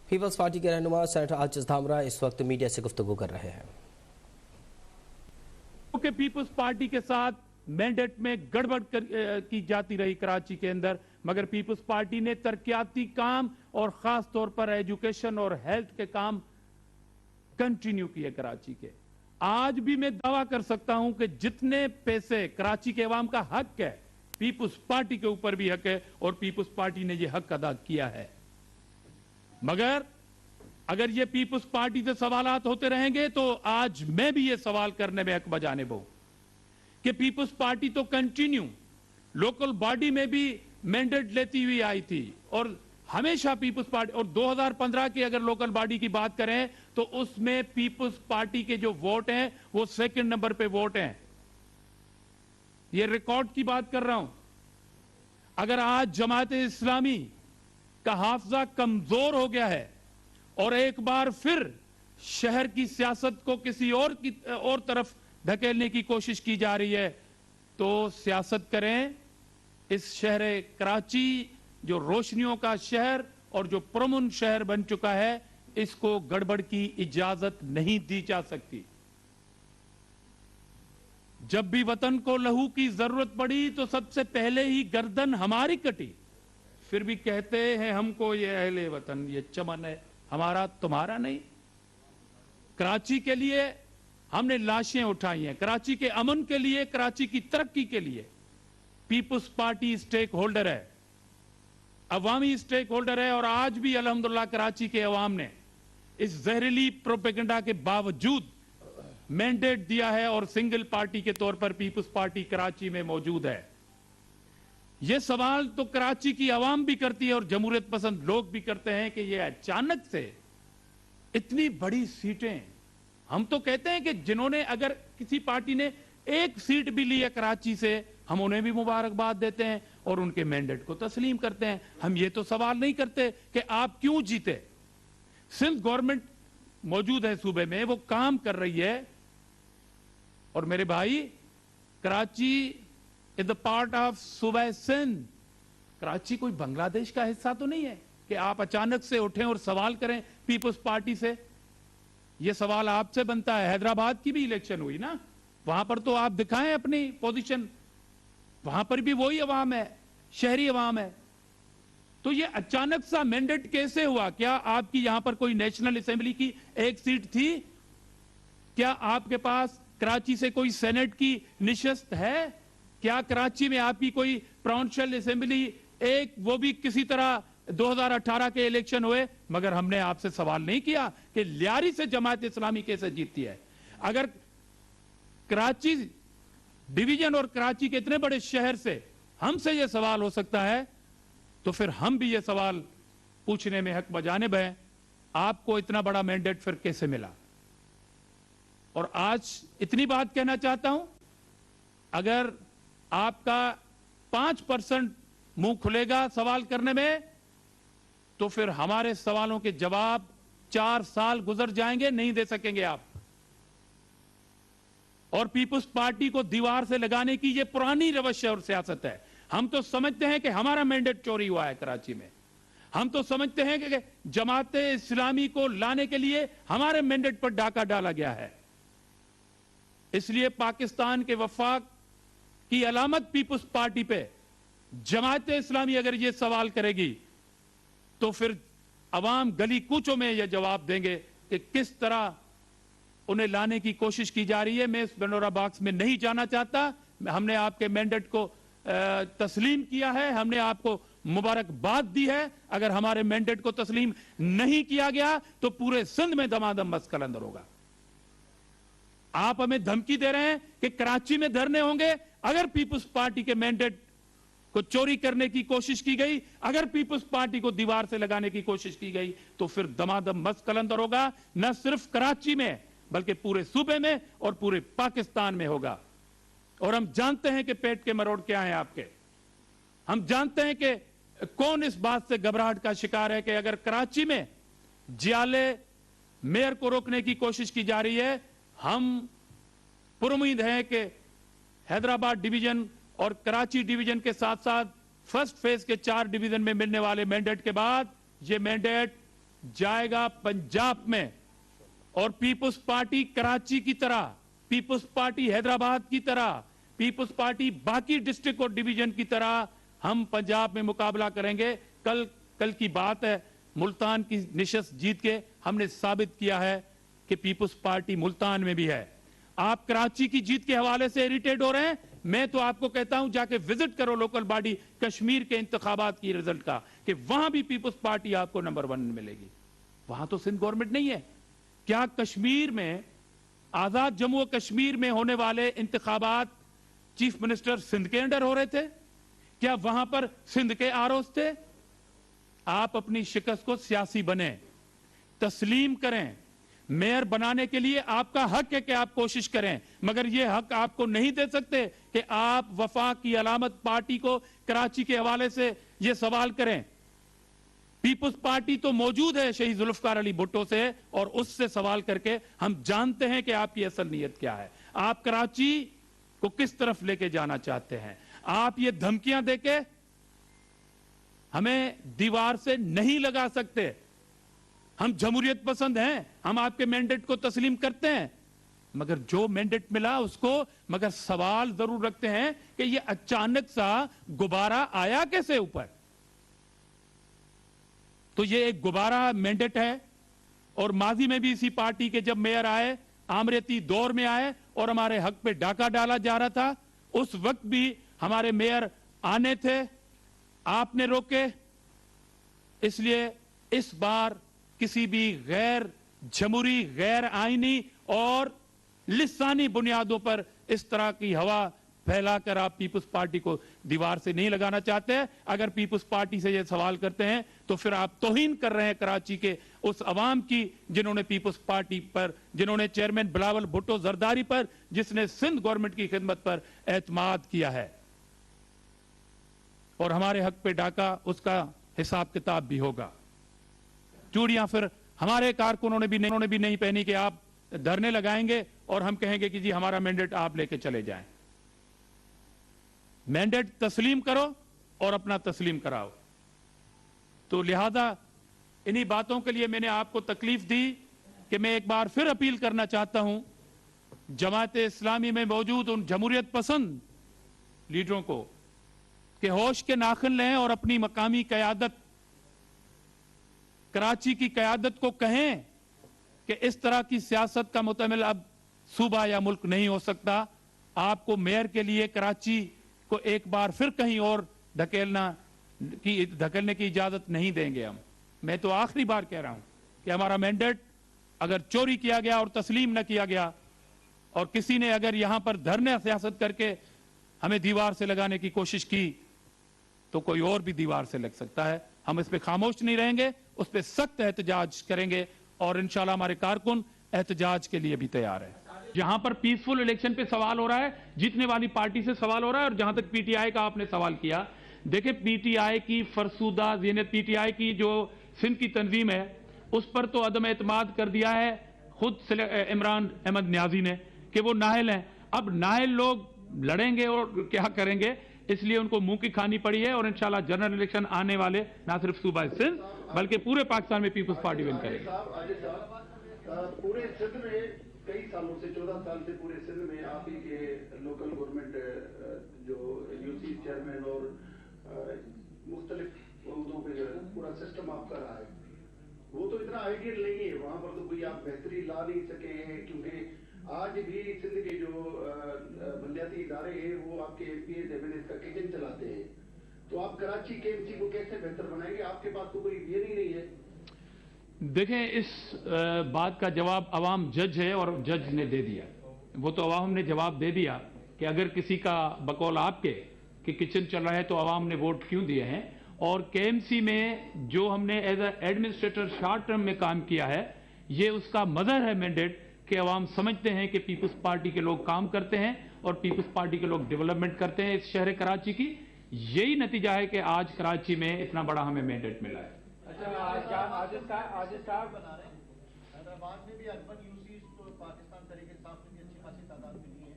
Peoples party کے رہنما senator عاجز دھامرا اس وقت میڈیا سے گفتگو کر رہے ہیں۔ کہ پیپلز پارٹی کے ساتھ مینڈیٹ میں گڑبڑ کی جاتی رہی کراچی کے اندر، مگر پیپلز پارٹی نے ترقیاتی کام اور خاص طور پر ایجوکیشن اور ہیلتھ کے کام کنٹینیو کیے کراچی کے۔ آج بھی میں دعویٰ کر سکتا ہوں کہ جتنے پیسے کراچی کے عوام کا حق ہے، پیپلز پارٹی کے اوپر بھی حق ہے اور پیپلز پارٹی نے یہ حق ادا کیا ہے۔ مگر اگر یہ پیپلز پارٹی سے سوالات ہوتے رہیں گے تو آج میں بھی یہ سوال کرنے میں حق بجانب ہوں کہ پیپلز پارٹی تو کنٹینیو لوکل باڈی میں بھی مینڈیٹ لیتی ہوئی آئی تھی اور ہمیشہ پیپلز پارٹی، اور 2015 کی اگر لوکل باڈی کی بات کریں تو اس میں پیپلز پارٹی کے جو ووٹ ہیں وہ سیکنڈ نمبر پہ ووٹ ہیں۔ یہ ریکارڈ کی بات کر رہا ہوں۔ اگر آج جماعت اسلامی کا حافظہ کمزور ہو گیا ہے اور ایک بار پھر شہر کی سیاست کو کسی اور طرف دھکیلنے کی کوشش کی جا رہی ہے تو سیاست کریں۔ اس شہر کراچی جو روشنیوں کا شہر اور جو پرامن شہر بن چکا ہے، اس کو گڑبڑ کی اجازت نہیں دی جا سکتی۔ جب بھی وطن کو لہو کی ضرورت پڑی تو سب سے پہلے ہی گردن ہماری کٹی، پھر بھی کہتے ہیں ہم کو یہ اہل وطن، یہ چمن ہے ہمارا تمہارا نہیں۔ کراچی کے لیے ہم نے لاشیں اٹھائی ہیں، کراچی کے امن کے لیے، کراچی کی ترقی کے لیے پیپلز پارٹی سٹیک ہولڈر ہے، عوامی سٹیک ہولڈر ہے، اور آج بھی الحمدللہ کراچی کے عوام نے اس زہریلی پروپیگنڈا کے باوجود مینڈیٹ دیا ہے اور سنگل پارٹی کے طور پر پیپلز پارٹی کراچی میں موجود ہے۔ یہ سوال تو کراچی کی عوام بھی کرتی ہے اور جمہوریت پسند لوگ بھی کرتے ہیں کہ یہ اچانک سے اتنی بڑی سیٹیں، ہم تو کہتے ہیں کہ جنہوں نے اگر کسی پارٹی نے ایک سیٹ بھی لی ہے کراچی سے، ہم انہیں بھی مبارکباد دیتے ہیں اور ان کے مینڈیٹ کو تسلیم کرتے ہیں۔ ہم یہ تو سوال نہیں کرتے کہ آپ کیوں جیتے۔ سندھ گورنمنٹ موجود ہے صوبے میں، وہ کام کر رہی ہے، اور میرے بھائی کراچی از a پارٹ آف صوبہ سندھ۔ کراچی کوئی بنگلہ دیش کا حصہ تو نہیں ہے کہ آپ اچانک سے اٹھیں اور سوال کریں پیپلز پارٹی سے۔ یہ سوال آپ سے بنتا ہے۔ حیدرآباد کی بھی الیکشن ہوئی نا، وہاں پر تو آپ دکھائیں اپنی پوزیشن، وہاں پر بھی وہی عوام ہے، شہری عوام ہے۔ تو یہ اچانک سا مینڈیٹ کیسے ہوا؟ کیا آپ کی یہاں پر کوئی نیشنل اسمبلی کی ایک سیٹ تھی؟ کیا آپ کے پاس کراچی سے کوئی سینٹ کی نشست ہے؟ کیا کراچی میں آپ کی کوئی پراونشل اسمبلی ایک، وہ بھی کسی طرح 2018 کے الیکشن ہوئے؟ مگر ہم نے آپ سے سوال نہیں کیا کہ لیاری سے جماعت اسلامی کیسے جیتتی ہے۔ اگر کراچی ڈویژن اور کراچی کے اتنے بڑے شہر سے ہم سے یہ سوال ہو سکتا ہے تو پھر ہم بھی یہ سوال پوچھنے میں حق بجانب ہیں، آپ کو اتنا بڑا مینڈیٹ پھر کیسے ملا؟ اور آج اتنی بات کہنا چاہتا ہوں، اگر آپ کا 5% منہ کھلے گا سوال کرنے میں تو پھر ہمارے سوالوں کے جواب 4 سال گزر جائیں گے، نہیں دے سکیں گے آپ۔ اور پیپلز پارٹی کو دیوار سے لگانے کی یہ پرانی روش اور سیاست ہے۔ ہم تو سمجھتے ہیں کہ ہمارا مینڈیٹ چوری ہوا ہے کراچی میں، ہم تو سمجھتے ہیں کہ جماعت اسلامی کو لانے کے لیے ہمارے مینڈیٹ پر ڈاکہ ڈالا گیا ہے۔ اس لیے پاکستان کے وفاق کی علامت پیپلز پارٹی پہ جماعت اسلامی اگر یہ سوال کرے گی تو پھر عوام گلی کوچوں میں یہ جواب دیں گے کہ کس طرح انہیں لانے کی کوشش کی جا رہی ہے۔ میں اس بنورا باکس میں نہیں جانا چاہتا۔ ہم نے آپ کے مینڈیٹ کو تسلیم کیا ہے، ہم نے آپ کو مبارکباد دی ہے۔ اگر ہمارے مینڈیٹ کو تسلیم نہیں کیا گیا تو پورے سندھ میں دمادم مسکل اندر ہوگا۔ آپ ہمیں دھمکی دے رہے ہیں کہ کراچی میں دھرنے ہوں گے اگر پیپلز پارٹی کے مینڈیٹ کو چوری کرنے کی کوشش کی گئی، اگر پیپلز پارٹی کو دیوار سے لگانے کی کوشش کی گئی تو پھر دمادم مسکل اندر ہوگا، نہ صرف کراچی میں بلکہ پورے صوبے میں اور پورے پاکستان میں ہوگا۔ اور ہم جانتے ہیں کہ پیٹ کے مروڑ کیا ہیں آپ کے، ہم جانتے ہیں کہ کون اس بات سے گھبراہٹ کا شکار ہے کہ اگر کراچی میں جیالے میئر کو روکنے کی کوشش کی جا رہی ہے، ہم پر امید ہیں کہ حیدرآباد ڈویژن اور کراچی ڈویژن کے ساتھ ساتھ فرسٹ فیز کے 4 ڈویژن میں ملنے والے مینڈیٹ کے بعد یہ مینڈیٹ जाएगा पंजाब में, और पीपुल्स पार्टी कराची की तरह, पीपुल्स पार्टी हैदराबाद की तरह, पीपुल्स पार्टी बाकी डिस्ट्रिक्ट और डिवीजन की तरह हम पंजाब में मुकाबला करेंगे। कल की बात है, मुल्तान की निशस्त जीत के हमने साबित किया है कि पीपुल्स पार्टी मुल्तान में भी है। आप कराची की जीत के हवाले से इरिटेट हो रहे हैं, मैं तो आपको कहता हूं जाके विजिट करो लोकल बॉडी कश्मीर के इंतखाबात की रिजल्ट का, कि वहां भी पीपुल्स पार्टी आपको नंबर 1 मिलेगी। वहां तो सिंध गवर्नमेंट नहीं है। क्या कश्मीर में, आजाद जम्मू और कश्मीर में होने वाले इंतखाबात चीफ मिनिस्टर सिंध के अंडर हो रहे थे? क्या वहां पर सिंध के आरोज थे? आप अपनी शिकस्त को सियासी बने, तस्लीम करें। मेयर बनाने के लिए आपका हक है कि आप कोशिश करें, मगर यह हक आपको नहीं दे सकते कि आप वफाक की अलामत पार्टी को कराची के हवाले से यह सवाल करें। पीपुल्स पार्टी तो मौजूद है शहीद जुल्फकार अली भुट्टो से, और उससे सवाल करके हम जानते हैं कि आपकी असल नीयत क्या है। आप कराची को किस तरफ लेके जाना चाहते हैं? आप ये धमकियां देके हमें दीवार से नहीं लगा सकते। हम जमहूरियत पसंद हैं, हम आपके मैंडेट को तस्लीम करते हैं, मगर जो मैंडेट मिला उसको, मगर सवाल जरूर रखते हैं कि ये अचानक सा गुब्बारा आया कैसे ऊपर। तो ये एक गुब्बारा मैंडेट है, और माजी में भी इसी पार्टी के जब मेयर आए, आमरती दौर में आए और हमारे हक पे डाका डाला जा रहा था, उस वक्त भी हमारे मेयर आने थे, आपने रोके। इसलिए इस बार किसी भी गैर जमहूरी, गैर आईनी और लिसानी बुनियादों पर इस तरह की हवा फैलाकर आप पीपुल्स पार्टी को दीवार से नहीं लगाना चाहते। अगर पीपुल्स पार्टी से ये सवाल करते हैं तो फिर आप तौहीन कर रहे हैं कराची के उस अवाम की जिन्होंने पीपुल्स पार्टी पर, जिन्होंने चेयरमैन बिलावल भुट्टो जरदारी पर, जिसने सिंध गवर्नमेंट की खिदमत पर एतमाद किया है। और हमारे हक पे डाका, उसका हिसाब किताब भी होगा। चूड़ियां फिर हमारे कारकुनों ने भी नहीं पहनी कि आप धरने लगाएंगे और हम कहेंगे कि जी हमारा मैंडेट आप लेके चले जाएं। मैंडेट तस्लीम करो और अपना तस्लीम कराओ। तो लिहाजा इन्हीं बातों के लिए मैंने आपको तकलीफ दी कि मैं एक बार फिर अपील करना चाहता हूं जमात इस्लामी में मौजूद उन जमहूरियत पसंद लीडरों को कि होश के नाखुन लें और अपनी मकामी कयादत, कराची की कयादत को कहें कि इस तरह की सियासत का मुतमिल अब सूबा या मुल्क नहीं हो सकता। आपको मेयर के लिए कराची को एक बार फिर कहीं और धकेलने की इजाजत नहीं देंगे हम। मैं तो आखिरी बार कह रहा हूं कि हमारा मैंडेट अगर चोरी किया गया और तस्लीम न किया गया, और किसी ने अगर यहां पर धरने सियासत करके हमें दीवार से लगाने की कोशिश की, तो कोई और भी दीवार से लग सकता है। हम इस पे खामोश नहीं रहेंगे, उस पे सख्त एहतजाज करेंगे, और इंशाल्लाह हमारे कारकुन एहतजाज के लिए भी तैयार है। जहां पर पीसफुल इलेक्शन पे सवाल हो रहा है, जीतने वाली पार्टी से सवाल हो रहा है, और जहां तक पीटीआई का आपने सवाल किया, देखिए पीटीआई की फरसूदा ज़ीनत, पीटीआई की जो सिंध की तंजीम है, उस पर तो अदम एतमाद कर दिया है खुद इमरान अहमद न्याजी ने कि वो नाहल हैं। अब नाहल लोग लड़ेंगे और क्या करेंगे, इसलिए उनको मुंह की खानी पड़ी है। और इंशाल्लाह जनरल इलेक्शन आने वाले ना सिर्फ सूबा सिंध बल्कि पूरे पाकिस्तान में पीपुल्स पार्टी विन करेगी। पूरे सिंध में कई सालों से, 14 साल से पूरे सिंध में आप ही के लोकल गवर्नमेंट जो यूसी चेयरमैन और मुख्तलिफ उहदों पे जो है पूरा सिस्टम आपका रहा है, वो तो इतना आइडियल नहीं है। वहां पर तो कोई आप बेहतरी ला नहीं सके हैं, क्योंकि आज भी सिंध के जो बलदियाती इदारे हैं वो आपके एमपीएस एमएलएस का किचन चलाते हैं। तो आप कराची के एमसी को कैसे बेहतर बनाएंगे? आपके पास तो कोई ये नहीं है। देखें, इस बात का जवाब अवाम जज है और जज ने दे दिया। वो तो अवाम ने जवाब दे दिया कि अगर किसी का बकौल आपके कि किचन चल रहा है तो अवाम ने वोट क्यों दिए हैं। और केएमसी में जो हमने एज एडमिनिस्ट्रेटर शॉर्ट टर्म में काम किया है, ये उसका मदर है मैंडेट कि अवाम समझते हैं कि पीपुल्स पार्टी के लोग काम करते हैं और पीपुल्स पार्टी के लोग डेवलपमेंट करते हैं इस शहर कराची की। यही नतीजा है कि आज कराची में इतना बड़ा हमें मैंडेट मिला है। अच्छा, आज बना रहे हैं हैदराबाद में भी अर्बन यूसी तो पाकिस्तान तरीके साफ में भी अच्छी खासी तादाद मिली है,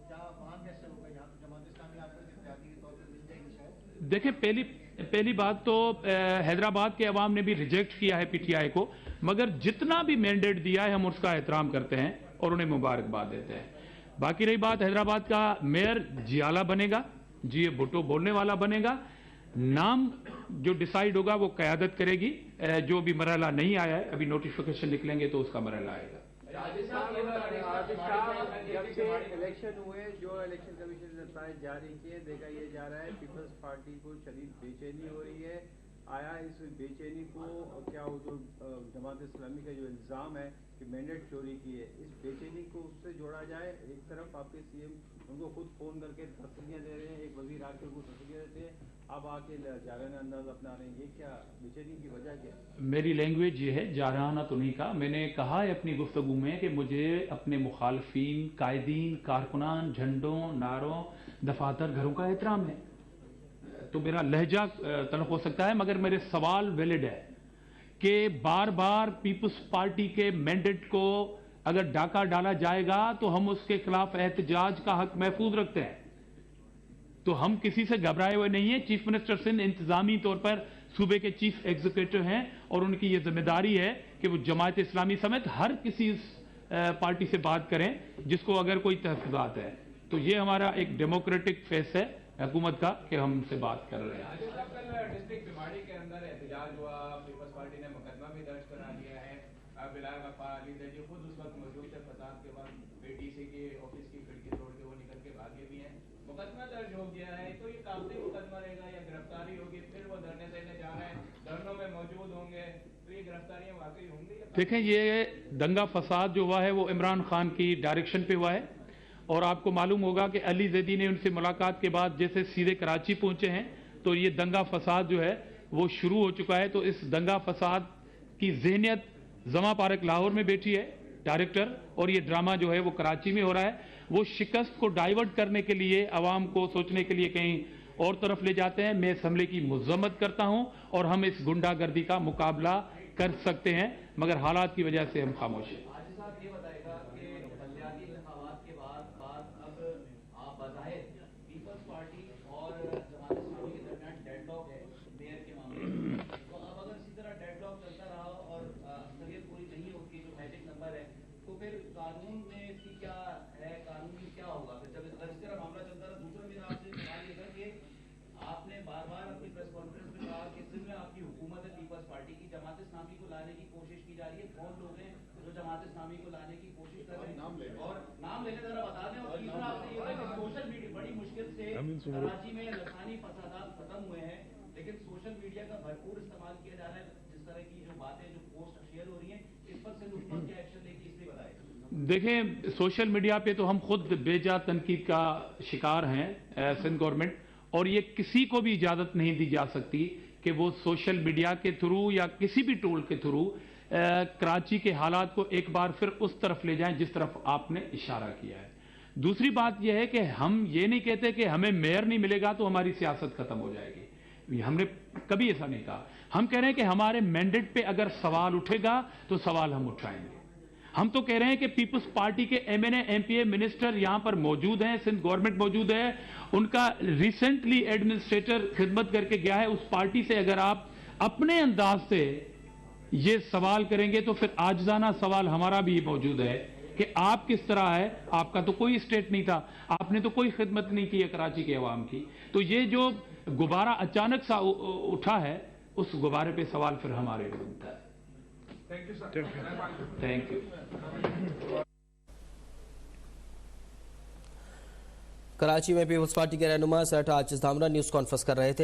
क्या वहां कैसे होगा? यहाँ तो जमात इस्लामी आपको इत्तेहादी के तौर पर मिल जाएगी शायद। देखिए, पहली पहली बात तो हैदराबाद के अवाम ने भी रिजेक्ट किया है पीटीआई को, मगर जितना भी मैंडेट दिया है हम उसका एहतराम करते हैं और उन्हें मुबारकबाद देते हैं। बाकी रही बात हैदराबाद का मेयर जियाला बनेगा, जी भुट्टो बोलने वाला बनेगा, नाम जो डिसाइड होगा वो क़यादत करेगी। जो भी मरहला नहीं आया है, अभी नोटिफिकेशन निकलेंगे तो उसका मरहला आएगा। जब से इलेक्शन हुए, जो इलेक्शन कमीशन ने नताइज जारी किए, देखा ये जा रहा है पीपल्स पार्टी को शदीद बेचैनी हो रही है। आया इस बेचैनी को क्या वो जो जमात इस्लामी का जो इल्ज़ाम है कि मैंडेट चोरी की है, इस बेचैनी को उससे जोड़ा जाए। एक तरफ आपके सीएम उनको खुद फोन करके तसल्लियाँ दे रहे हैं, एक वजीर आके उनको तसल्लियाँ देते हैं, अब आके जारहाना अंदाज अपना रहे हैं, ये क्या बेचैनी की वजह क्या है? मेरी लैंग्वेज ये है, जारहाना तो नहीं कहा, मैंने कहा है अपनी गुफ्तगू में कि मुझे अपने मुखालफीन, कायदीन, कारकुनान, झंडों, नारों, दफातर, घरों का एहतराम है। तो मेरा लहजा तल्ख हो सकता है, मगर मेरे सवाल वैलिड है कि बार बार पीपल्स पार्टी के मैंडेट को अगर डाका डाला जाएगा तो हम उसके खिलाफ एहतजाज का हक महफूज रखते हैं। तो हम किसी से घबराए हुए नहीं है। चीफ मिनिस्टर सिंध इंतजामी तौर पर सूबे के चीफ एग्जीक्यूटिव हैं और उनकी ये जिम्मेदारी है कि वो जमात इस्लामी समेत हर किसी पार्टी से बात करें जिसको अगर कोई तहफुजात है। तो ये हमारा एक डेमोक्रेटिक फेस है हुकूमत का कि हम उनसे बात कर रहे हैं। डिस्ट्रिक्ट भिवाड़ी के अंदर एहतजाज हुआ, पीपल्स पार्टी ने मुकदमा भी दर्ज करा दिया है। बिलाल गफ्फार अली जो खुद उस वक्त मौजूद थे फसाद के बाद, बीटीसी के ऑफिस की खिड़की तोड़ के वो निकल के भागे भी हैं। मुकदमा दर्ज हो गया है, तो ये कागजी मुकदमा रहेगा या गिरफ्तारी होगी? फिर वो धरने देने जा रहे हैं, धरनों में मौजूद होंगे, तो ये गिरफ्तारियां वाकई होंगी? देखें, ये दंगा फसाद जो हुआ है वो इमरान खान की डायरेक्शन पे हुआ है और आपको मालूम होगा कि अली जैदी ने उनसे मुलाकात के बाद जैसे सीधे कराची पहुंचे हैं, तो ये दंगा फसाद जो है वो शुरू हो चुका है। तो इस दंगा फसाद की ज़हनियत जमा पारक लाहौर में बैठी है डायरेक्टर, और ये ड्रामा जो है वो कराची में हो रहा है। वो शिकस्त को डाइवर्ट करने के लिए, आवाम को सोचने के लिए कहीं और तरफ ले जाते हैं। मैं इस हमले की मजम्मत करता हूं और हम इस गुंडागर्दी का मुकाबला कर सकते हैं, मगर हालात की वजह से हम खामोश हैं। कराची में लसानी फसादात खत्म हुए हैं, लेकिन सोशल मीडिया का भरपूर इस्तेमाल किया जा रहा है। जिस तरह की जो बातें, जो पोस्ट शेयर हो रही हैं, इस पर सिंध हुकूमत क्या एक्शन लेगी, इसलिए बताएं। देखें, सोशल मीडिया पे तो हम खुद बेजा तनकीद का शिकार हैं सिंध गवर्नमेंट, और ये किसी को भी इजाजत नहीं दी जा सकती कि वो सोशल मीडिया के थ्रू या किसी भी टूल के थ्रू कराची के हालात को एक बार फिर उस तरफ ले जाएं जिस तरफ आपने इशारा किया है। दूसरी बात यह है कि हम ये नहीं कहते कि हमें मेयर नहीं मिलेगा तो हमारी सियासत खत्म हो जाएगी, हमने कभी ऐसा नहीं कहा। हम कह रहे हैं कि हमारे मैंडेट पे अगर सवाल उठेगा तो सवाल हम उठाएंगे। हम तो कह रहे हैं कि पीपल्स पार्टी के एमएनए एमपीए मिनिस्टर यहां पर मौजूद हैं, सिंध गवर्नमेंट मौजूद है, उनका रिसेंटली एडमिनिस्ट्रेटर खिदमत करके गया है उस पार्टी से। अगर आप अपने अंदाज से ये सवाल करेंगे तो फिर आजिज़ाना सवाल हमारा भी मौजूद है कि आप किस तरह है। आपका तो कोई स्टेट नहीं था, आपने तो कोई खिदमत नहीं की है कराची के अवाम की। तो ये जो गुब्बारा अचानक सा उठा है, उस गुब्बारे पे सवाल फिर हमारे लिए बनता है। Thank you sir. Thank you. Karachi में पीपल्स पार्टी के रहनुमा सेनेटर आजिज धामरा न्यूज़ कॉन्फ्रेंस कर रहे थे।